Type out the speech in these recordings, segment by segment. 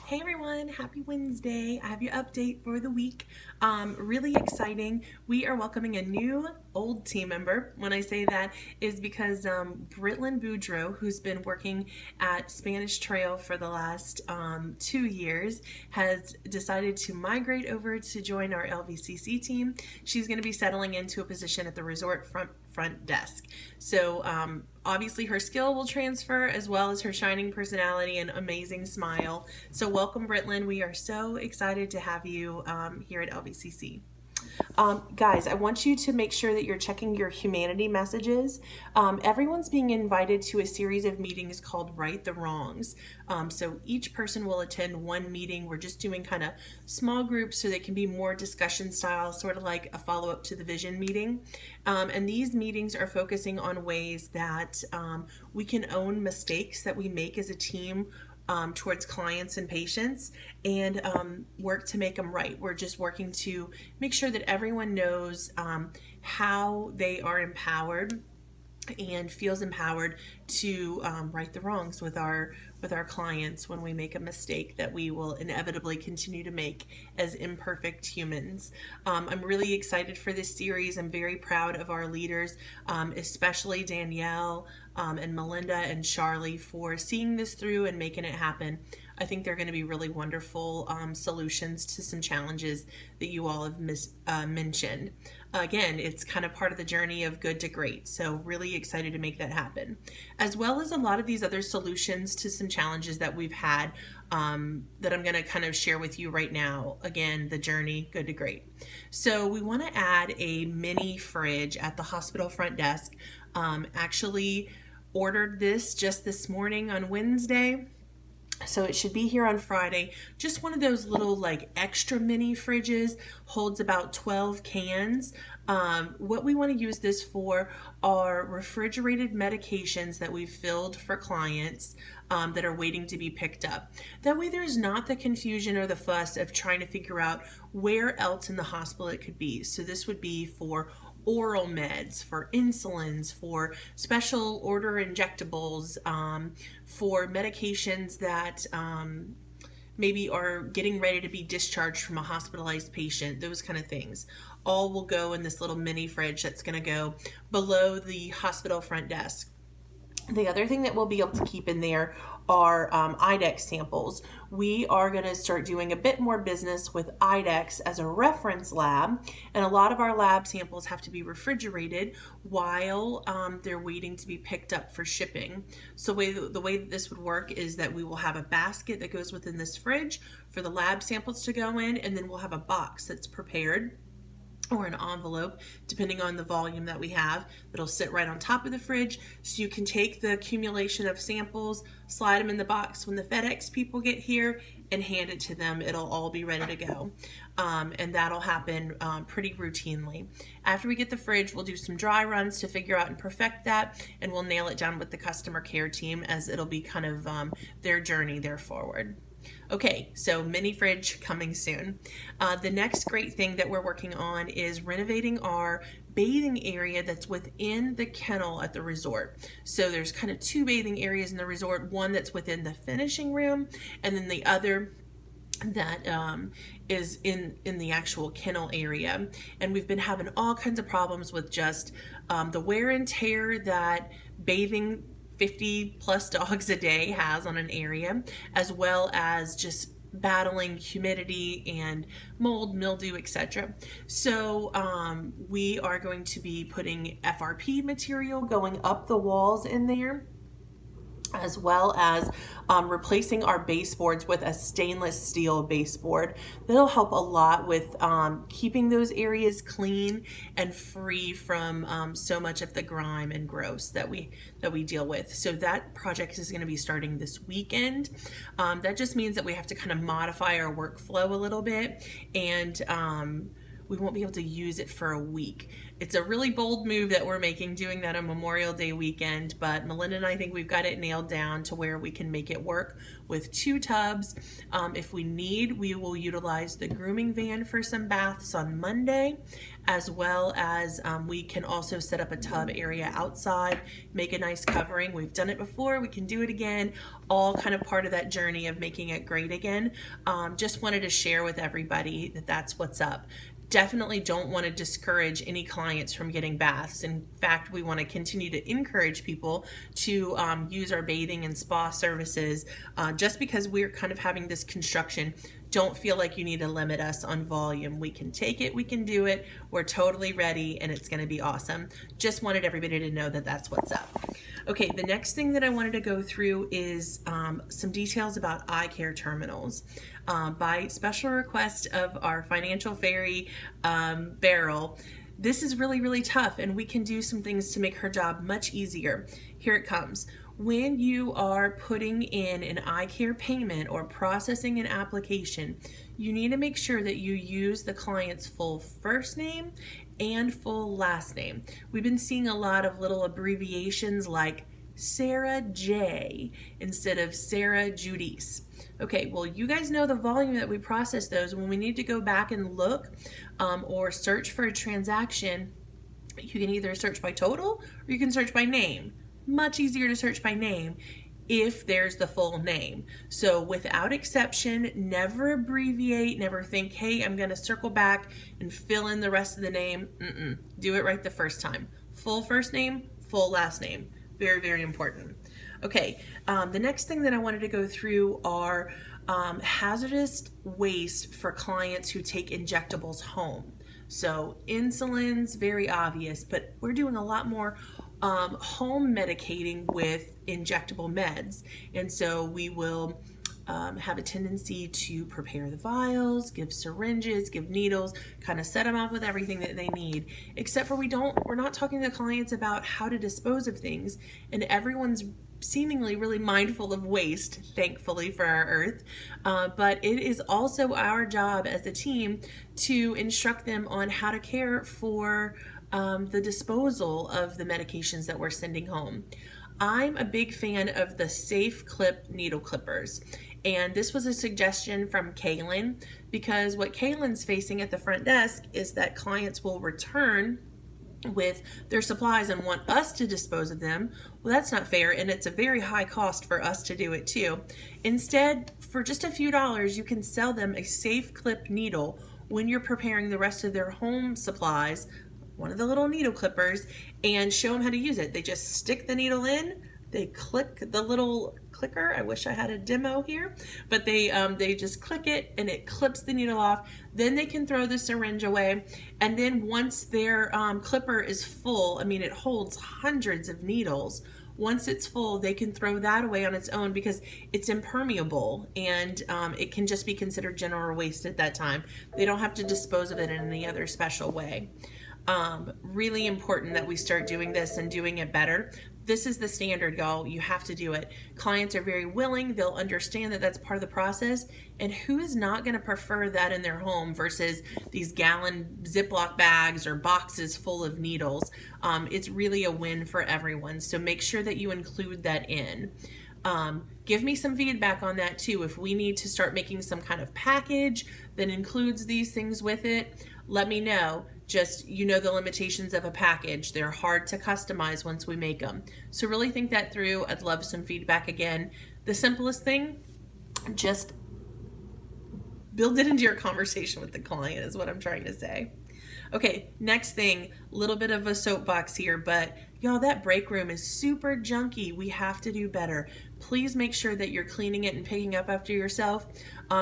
Hey everyone, happy Wednesday. I have your update for the week. Really exciting. We are welcoming a new old team member. When I say that is because Britlin Boudreau, who's been working at Spanish Trail for the last 2 years, has decided to migrate over to join our LVCC team. She's going to be settling into a position at the resort front desk. So obviously her skill will transfer as well as her shining personality and amazing smile. So welcome, Britlin. We are so excited to have you here at LVCC. Guys, I want you to make sure that you're checking your humanity messages. Everyone's being invited to a series of meetings called Right the Wrongs. So each person will attend one meeting. We're just doing kind of small groups so they can be more discussion style, sort of like a follow up to the vision meeting. And these meetings are focusing on ways that we can own mistakes that we make as a team towards clients and patients and work to make them right. We're just working to make sure that everyone knows how they are empowered and feels empowered to right the wrongs with our clients when we make a mistake that we will inevitably continue to make as imperfect humans. I'm really excited for this series. I'm very proud of our leaders, especially Danielle and Melinda and Charlie, for seeing this through and making it happen. I think they're going to be really wonderful solutions to some challenges that you all have mentioned. Again, it's kind of part of the journey of good to great. So really excited to make that happen. As well as a lot of these other solutions to some challenges that we've had that I'm going to kind of share with you right now. Again, the journey good to great. So we want to add a mini fridge at the hospital front desk. Actually ordered this just this morning on Wednesday. So it should be here on Friday. Just one of those little like extra mini fridges, holds about 12 cans. What we want to use this for are refrigerated medications that we've filled for clients that are waiting to be picked up. That way there's not the confusion or the fuss of trying to figure out where else in the hospital it could be. So this would be for oral meds, for insulins, for special order injectables, for medications that maybe are getting ready to be discharged from a hospitalized patient, those kind of things. All will go in this little mini fridge that's going to go below the hospital front desk. The other thing that we'll be able to keep in there are IDEXX samples. We are going to start doing a bit more business with IDEXX as a reference lab, and a lot of our lab samples have to be refrigerated while they're waiting to be picked up for shipping. So the way that this would work is that we will have a basket that goes within this fridge for the lab samples to go in, and then we'll have a box that's prepared, or an envelope, depending on the volume that we have, that'll sit right on top of the fridge. So you can take the accumulation of samples, slide them in the box when the FedEx people get here, and hand it to them. It'll all be ready to go. And that'll happen pretty routinely. After we get the fridge, we'll do some dry runs to figure out and perfect that, and we'll nail it down with the customer care team, as it'll be kind of their journey there forward. Okay, so mini fridge coming soon. The next great thing that we're working on is renovating our bathing area that's within the kennel at the resort. So there's kind of two bathing areas in the resort, one that's within the finishing room, and then the other that is in the actual kennel area. And we've been having all kinds of problems with just the wear and tear that bathing 50 plus dogs a day has on an area, as well as just battling humidity and mold, mildew, etc. So we are going to be putting FRP material going up the walls in there, as well as replacing our baseboards with a stainless steel baseboard. That'll help a lot with keeping those areas clean and free from so much of the grime and gross that we deal with. So that project is going to be starting this weekend. That just means that we have to kind of modify our workflow a little bit, and we won't be able to use it for a week. It's a really bold move that we're making, doing that on Memorial Day weekend, but Melinda and I think we've got it nailed down to where we can make it work with 2 tubs. If we need, we will utilize the grooming van for some baths on Monday, as well as we can also set up a tub area outside, make a nice covering. We've done it before, we can do it again, all kind of part of that journey of making it great again. Just wanted to share with everybody that that's what's up. Definitely don't want to discourage any clients from getting baths. In fact, we want to continue to encourage people to use our bathing and spa services. Just because we're kind of having this construction, don't feel like you need to limit us on volume. We can take it, we can do it, we're totally ready, and it's going to be awesome. Just wanted everybody to know that that's what's up. Okay, the next thing that I wanted to go through is some details about eye care terminals. By special request of our financial fairy, Beryl, this is really, really tough, and we can do some things to make her job much easier. Here it comes. When you are putting in an eye care payment or processing an application, you need to make sure that you use the client's full first name and full last name. We've been seeing a lot of little abbreviations like Sarah J instead of Sarah Judice. Okay, well, you guys know the volume that we process those. When we need to go back and look or search for a transaction, you can either search by total or you can search by name. Much easier to search by name if there's the full name. So without exception, never abbreviate, never think, hey, I'm going to circle back and fill in the rest of the name. Do it right the first time. Full first name, full last name. Very, very important. Okay, the next thing that I wanted to go through are hazardous waste for clients who take injectables home. So insulin's very obvious, but we're doing a lot more home medicating with injectable meds. And so we will have a tendency to prepare the vials, give syringes, give needles, kind of set them up with everything that they need, except for we're not talking to clients about how to dispose of things, and everyone's seemingly really mindful of waste, thankfully for our earth, but it is also our job as a team to instruct them on how to care for the disposal of the medications that we're sending home. I'm a big fan of the Safe Clip needle clippers, and this was a suggestion from Kaylin, because what Kaylin's facing at the front desk is that clients will return with their supplies and want us to dispose of them. Well, that's not fair, and it's a very high cost for us to do it too. Instead, for just a few dollars, you can sell them a Safe Clip needle when you're preparing the rest of their home supplies, one of the little needle clippers, and show them how to use it. They just stick the needle in, they click the little clicker. I wish I had a demo here, but they just click it and it clips the needle off. Then they can throw the syringe away, and then once their clipper is full, I mean, it holds hundreds of needles. Once it's full, they can throw that away on its own because it's impermeable, and it can just be considered general waste at that time. They don't have to dispose of it in any other special way. Really important that we start doing this and doing it better. This is the standard, y'all. You have to do it. Clients are very willing. They'll understand that that's part of the process. And who is not going to prefer that in their home versus these gallon Ziploc bags or boxes full of needles? It's really a win for everyone. So make sure that you include that in. Give me some feedback on that too. If we need to start making some kind of package that includes these things with it, let me know. Just, you know, the limitations of a package. They're hard to customize once we make them. So really think that through. I'd love some feedback again. The simplest thing, just build it into your conversation with the client is what I'm trying to say. Okay, next thing, a little bit of a soapbox here, but y'all, that break room is super junky. We have to do better. Please make sure that you're cleaning it and picking up after yourself.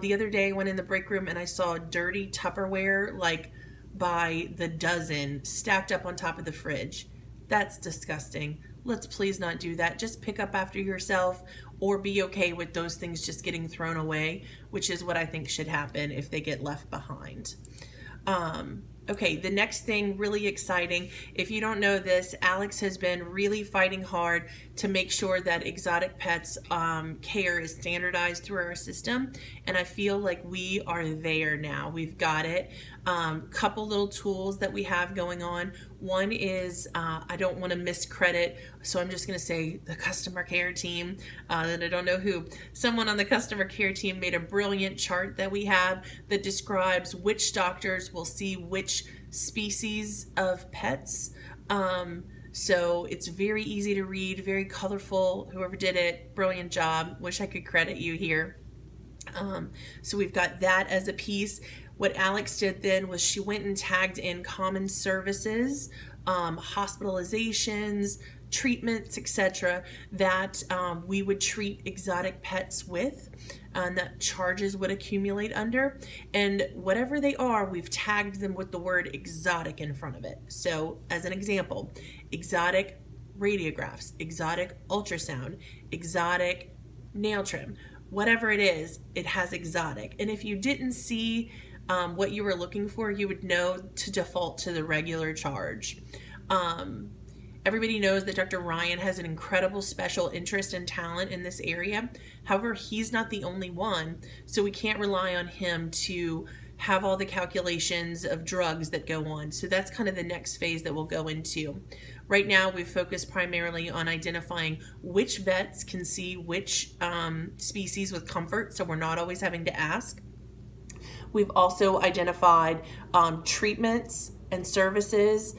The other day I went in the break room and I saw dirty Tupperware, like by the dozen, stacked up on top of the fridge. That's disgusting. Let's please not do that. Just pick up after yourself, or be okay with those things just getting thrown away, which is what I think should happen if they get left behind. Okay, the next thing, really exciting. If you don't know this, Alex has been really fighting hard to make sure that exotic pets care is standardized through our system. And I feel like we are there now. We've got it. Couple little tools that we have going on. One is, I don't want to miscredit, so I'm just going to say the customer care team, that I don't know who. Someone on the customer care team made a brilliant chart that we have that describes which doctors will see which species of pets. So it's very easy to read, very colorful. Whoever did it, brilliant job. Wish I could credit you here. So we've got that as a piece. What Alex did then was she went and tagged in common services, hospitalizations, treatments, etc., that we would treat exotic pets with, and that charges would accumulate under. And whatever they are, we've tagged them with the word exotic in front of it. So as an example, exotic radiographs, exotic ultrasound, exotic nail trim, whatever it is, it has exotic. And if you didn't see what you were looking for, you would know to default to the regular charge. Everybody knows that Dr. Ryan has an incredible special interest and talent in this area. However, he's not the only one, so we can't rely on him to have all the calculations of drugs that go on. So that's kind of the next phase that we'll go into. Right now, we've focused primarily on identifying which vets can see which species with comfort, so we're not always having to ask. We've also identified treatments and services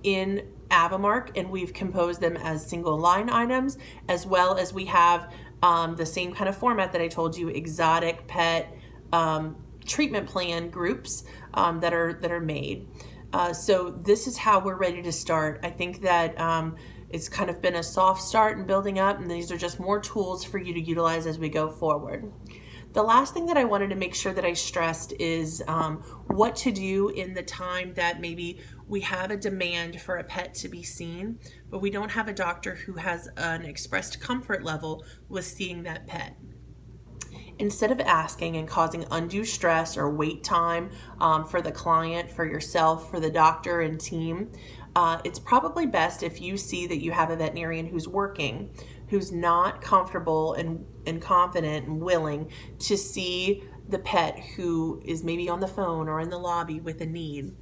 in Avamark, and we've composed them as single line items, as well as we have the same kind of format that I told you, exotic pet treatment plan groups that are made. So this is how we're ready to start. I think that it's kind of been a soft start and building up, and these are just more tools for you to utilize as we go forward. The last thing that I wanted to make sure that I stressed is what to do in the time that maybe we have a demand for a pet to be seen, but we don't have a doctor who has an expressed comfort level with seeing that pet. Instead of asking and causing undue stress or wait time for the client, for yourself, for the doctor and team, it's probably best if you see that you have a veterinarian who's working, who's not comfortable and confident and willing to see the pet who is maybe on the phone or in the lobby with a need.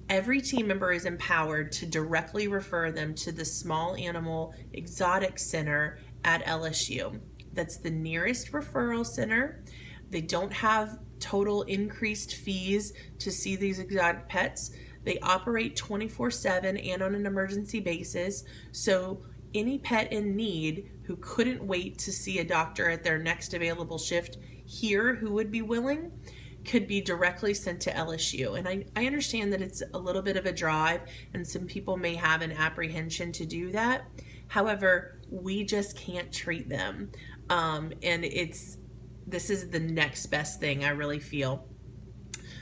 Every team member is empowered to directly refer them to the Small Animal Exotic Center at LSU. That's the nearest referral center. They don't have total increased fees to see these exotic pets. They operate 24/7 and on an emergency basis. So any pet in need who couldn't wait to see a doctor at their next available shift here who would be willing could be directly sent to LSU. And I understand that it's a little bit of a drive and some people may have an apprehension to do that. However, we just can't treat them. And this is the next best thing, I really feel.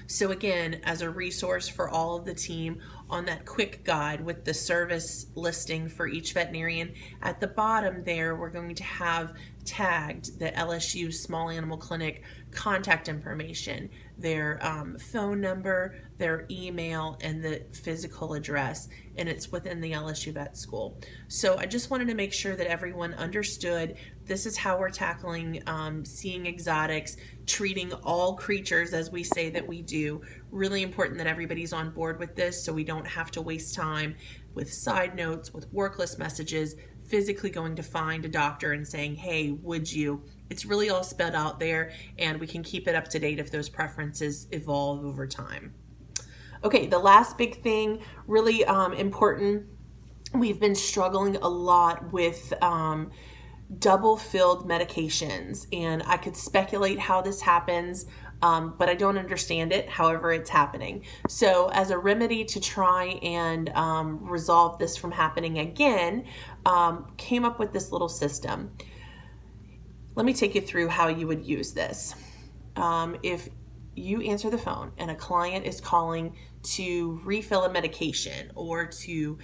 So again, as a resource for all of the team on that quick guide with the service listing for each veterinarian, at the bottom there, we're going to have tagged the LSU Small Animal Clinic contact information, their phone number, their email, and the physical address, and it's within the LSU Vet School. So I just wanted to make sure that everyone understood this is how we're tackling seeing exotics, treating all creatures as we say that we do. Really important that everybody's on board with this so we don't have to waste time with side notes, with work list messages, physically going to find a doctor and saying, hey, would you? It's really all spelled out there, and we can keep it up to date if those preferences evolve over time. Okay, the last big thing, really important, we've been struggling a lot with double filled medications, and I could speculate how this happens, but I don't understand it. However, it's happening. So as a remedy to try and resolve this from happening again, came up with this little system. Let me take you through how you would use this. If you answer the phone and a client is calling to refill a medication or to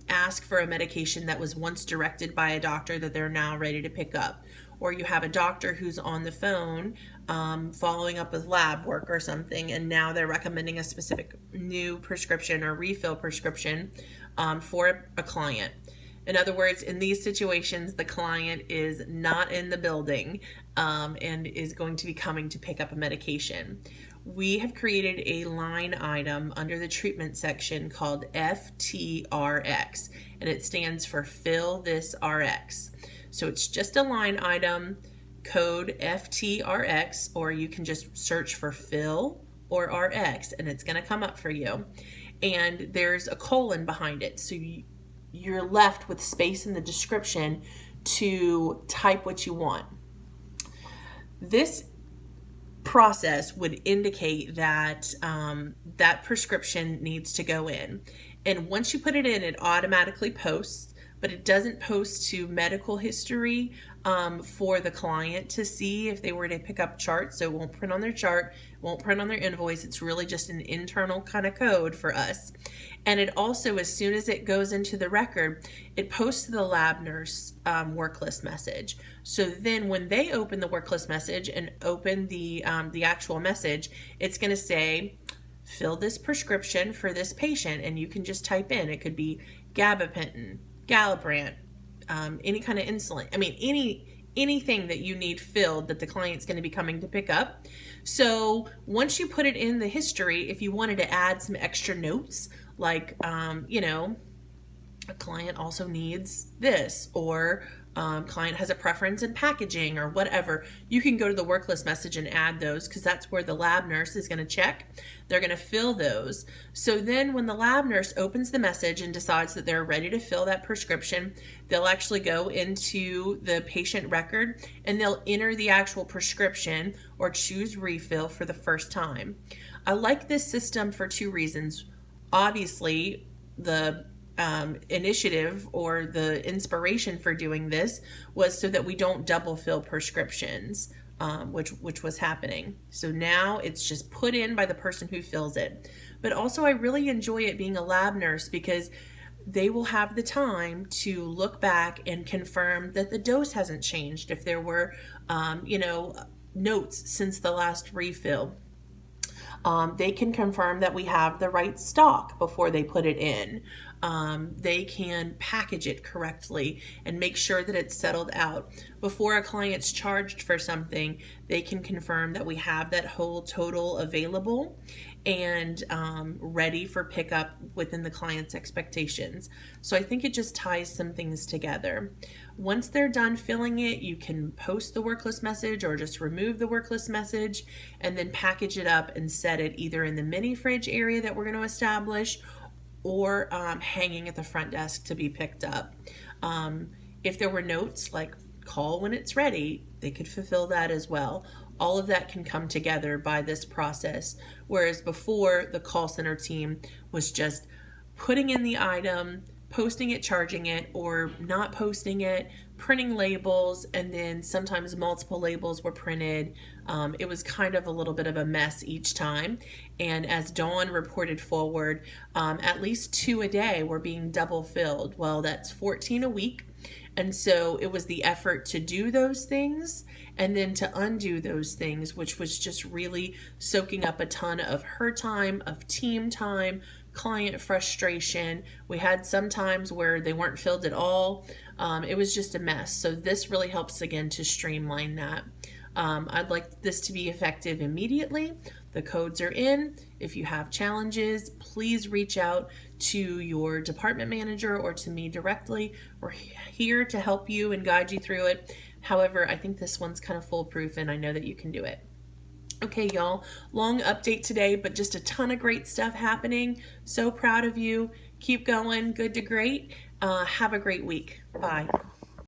ask for a medication that was once directed by a doctor that they're now ready to pick up, or you have a doctor who's on the phone following up with lab work or something, and now they're recommending a specific new prescription or refill prescription for a client. In other words, in these situations, the client is not in the building and is going to be coming to pick up a medication. We have created a line item under the treatment section called FTRX, and it stands for Fill This RX. So it's just a line item, code FTRX, or you can just search for Fill or RX, and it's going to come up for you. And there's a colon behind it, so you're left with space in the description to type what you want. This process would indicate that that prescription needs to go in. And once you put it in, it automatically posts, but it doesn't post to medical history for the client to see if they were to pick up charts. So it won't print on their chart, won't print on their invoice. It's really just an internal kind of code for us. And it also, as soon as it goes into the record, it posts to the lab nurse work list message. So then when they open the work list message and open the actual message, it's going to say, fill this prescription for this patient, and you can just type in. It could be gabapentin, Galliprant, any kind of insulin. I mean, anything that you need filled that the client's going to be coming to pick up. So once you put it in the history, if you wanted to add some extra notes, like, a client also needs this, or client has a preference in packaging or whatever, you can go to the work list message and add those, because that's where the lab nurse is going to check. They're going to fill those. So then when the lab nurse opens the message and decides that they're ready to fill that prescription, they'll actually go into the patient record and they'll enter the actual prescription or choose refill for the first time. I like this system for two reasons. Obviously, the initiative or the inspiration for doing this was so that we don't double fill prescriptions, which was happening. So now it's just put in by the person who fills it. But also I really enjoy it being a lab nurse, because they will have the time to look back and confirm that the dose hasn't changed. If there were, notes since the last refill, they can confirm that we have the right stock before they put it in. They can package it correctly and make sure that it's settled out. Before a client's charged for something, they can confirm that we have that whole total available and ready for pickup within the client's expectations. So I think it just ties some things together. Once they're done filling it, you can post the work list message or just remove the work list message and then package it up and set it either in the mini fridge area that we're going to establish, or hanging at the front desk to be picked up. If there were notes like call when it's ready, they could fulfill that as well. All of that can come together by this process, whereas before the call center team was just putting in the item, posting it, charging it, or not posting it, printing labels, and then sometimes multiple labels were printed. It was kind of a little bit of a mess each time. And as Dawn reported forward, at least 2 a day were being double filled. Well, that's 14 a week. And so it was the effort to do those things and then to undo those things, which was just really soaking up a ton of her time, of team time, client frustration. We had some times where they weren't filled at all. It was just a mess. So this really helps again to streamline that. I'd like this to be effective immediately. The codes are in. If you have challenges, please reach out to your department manager or to me directly. We're here to help you and guide you through it. However, I think this one's kind of foolproof and I know that you can do it. Okay, y'all, long update today, but just a ton of great stuff happening. So proud of you. Keep going. Good to great. Have a great week. Bye.